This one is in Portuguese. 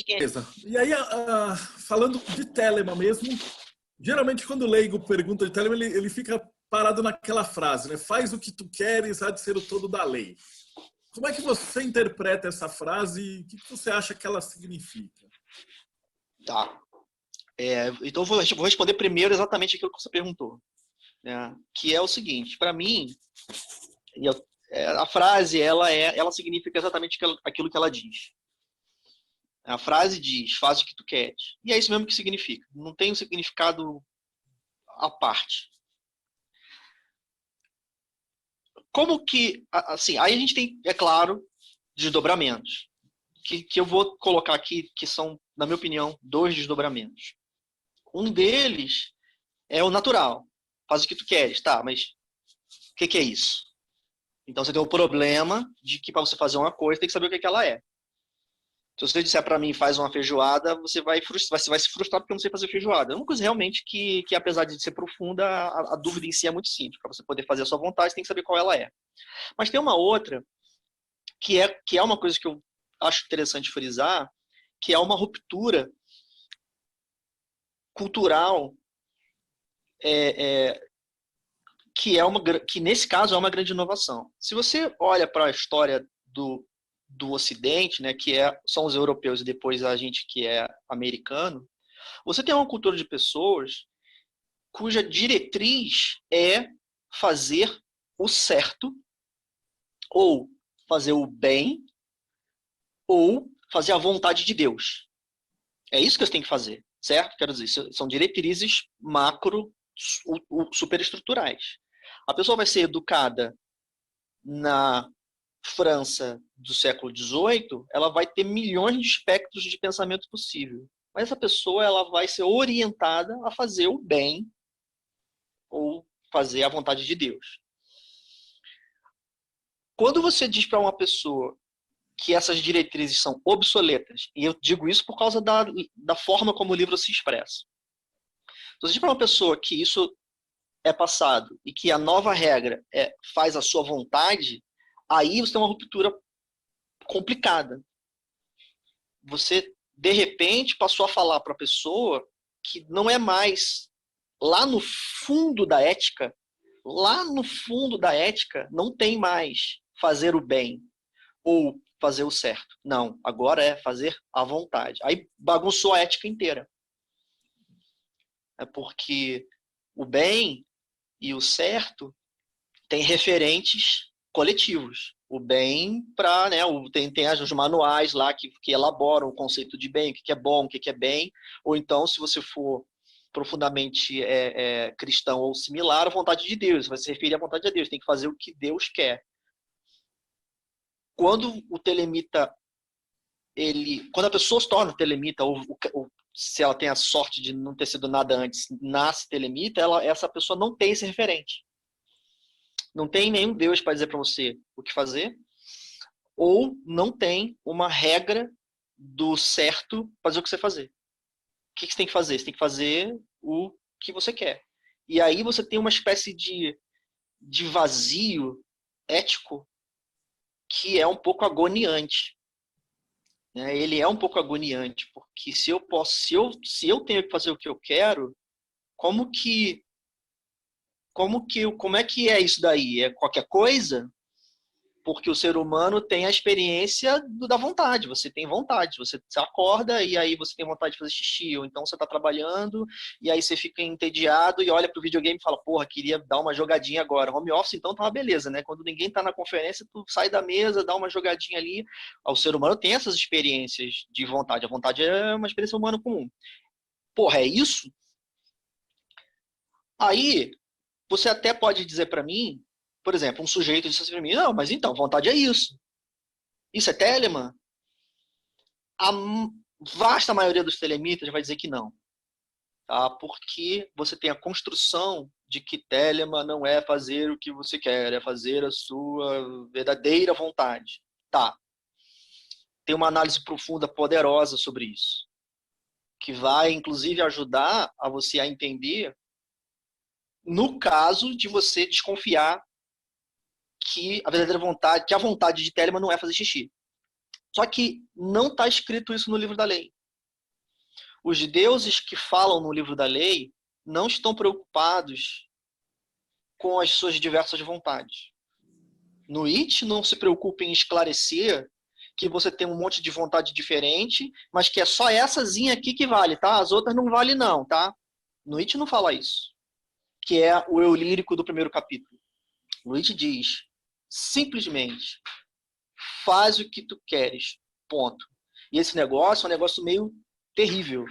quem é. Beleza. E aí, falando de Telema mesmo, geralmente quando o leigo pergunta de Telema, ele fica parado naquela frase, né? Faz o que tu queres, há de ser o todo da lei. Como é que você interpreta essa frase e o que você acha que ela significa? Tá. Então eu vou responder primeiro exatamente aquilo que você perguntou, né? Que é o seguinte, para mim, a frase ela significa exatamente aquilo que ela diz. A frase diz, faz o que tu queres. E é isso mesmo que significa. Não tem um significado à parte. Como que, assim, aí a gente tem, é claro, desdobramentos. Que eu vou colocar aqui, que são, na minha opinião, 2 desdobramentos. Um deles é o natural. Faz o que tu queres, tá, mas o que é isso? Então você tem o problema de que para você fazer uma coisa tem que saber o que ela é. Se você disser para mim faz uma feijoada, você vai se frustrar porque eu não sei fazer feijoada. É uma coisa realmente que apesar de ser profunda, a dúvida em si é muito simples. Para você poder fazer a sua vontade, você tem que saber qual ela é. Mas tem uma outra que é uma coisa que eu acho interessante frisar, que é uma ruptura cultural que nesse caso é uma grande inovação. Se você olha para a história do Ocidente, né, são os europeus e depois a gente que é americano, você tem uma cultura de pessoas cuja diretriz é fazer o certo, ou fazer o bem, ou fazer a vontade de Deus. É isso que você tem que fazer, certo? Quero dizer, são diretrizes macro superestruturais. A pessoa vai ser educada na França do século XVIII, ela vai ter milhões de espectros de pensamento possível. Mas essa pessoa ela vai ser orientada a fazer o bem ou fazer a vontade de Deus. Quando você diz para uma pessoa que essas diretrizes são obsoletas, e eu digo isso por causa da forma como o livro se expressa. Se você diz para uma pessoa que isso é passado e que a nova regra faz a sua vontade, aí você tem uma ruptura complicada. Você, de repente, passou a falar para a pessoa que não é mais lá no fundo da ética, não tem mais fazer o bem ou fazer o certo. Não, agora é fazer a vontade. Aí bagunçou a ética inteira. É porque o bem e o certo têm referentes coletivos. O bem para, né, tem os manuais lá que elaboram o conceito de bem, o que é bom, o que é bem, ou então, se você for profundamente cristão ou similar, a vontade de Deus, vai se referir à vontade de Deus, tem que fazer o que Deus quer. Quando o telemita, quando a pessoa se torna telemita, ou se ela tem a sorte de não ter sido nada antes, nasce telemita, essa pessoa não tem esse referente. Não tem nenhum Deus para dizer para você o que fazer, ou não tem uma regra do certo para dizer o que você fazer. O que você tem que fazer? Você tem que fazer o que você quer. E aí você tem uma espécie de vazio ético que é um pouco agoniante. Ele é um pouco agoniante, porque se eu tenho que fazer o que eu quero, como é que é isso daí? É qualquer coisa? Porque o ser humano tem a experiência da vontade. Você tem vontade, você acorda e aí você tem vontade de fazer xixi, ou então você está trabalhando e aí você fica entediado e olha para o videogame e fala, porra, queria dar uma jogadinha agora. Home office, então, tá uma beleza, né? Quando ninguém está na conferência, tu sai da mesa, dá uma jogadinha ali. O ser humano tem essas experiências de vontade. A vontade é uma experiência humana comum. Porra, é isso? Aí, você até pode dizer para mim, por exemplo, um sujeito disse assim para mim, não, mas então, vontade é isso. Isso é Telemann? A vasta maioria dos telemitas vai dizer que não. Tá? Porque você tem a construção de que Telemann não é fazer o que você quer, é fazer a sua verdadeira vontade. Tá. Tem uma análise profunda, poderosa sobre isso, que vai, inclusive, ajudar a você a entender no caso de você desconfiar que a verdadeira vontade, que a vontade de Telemann não é fazer xixi. Só que não está escrito isso no livro da lei. Os deuses que falam no livro da lei não estão preocupados com as suas diversas vontades. No It não se preocupa em esclarecer que você tem um monte de vontade diferente, mas que é sóessazinha aqui que vale, tá? As outras não valem não, tá? No It não fala isso, que é o eu lírico do primeiro capítulo. No It diz, simplesmente, faz o que tu queres, ponto. E esse negócio é um negócio meio terrível,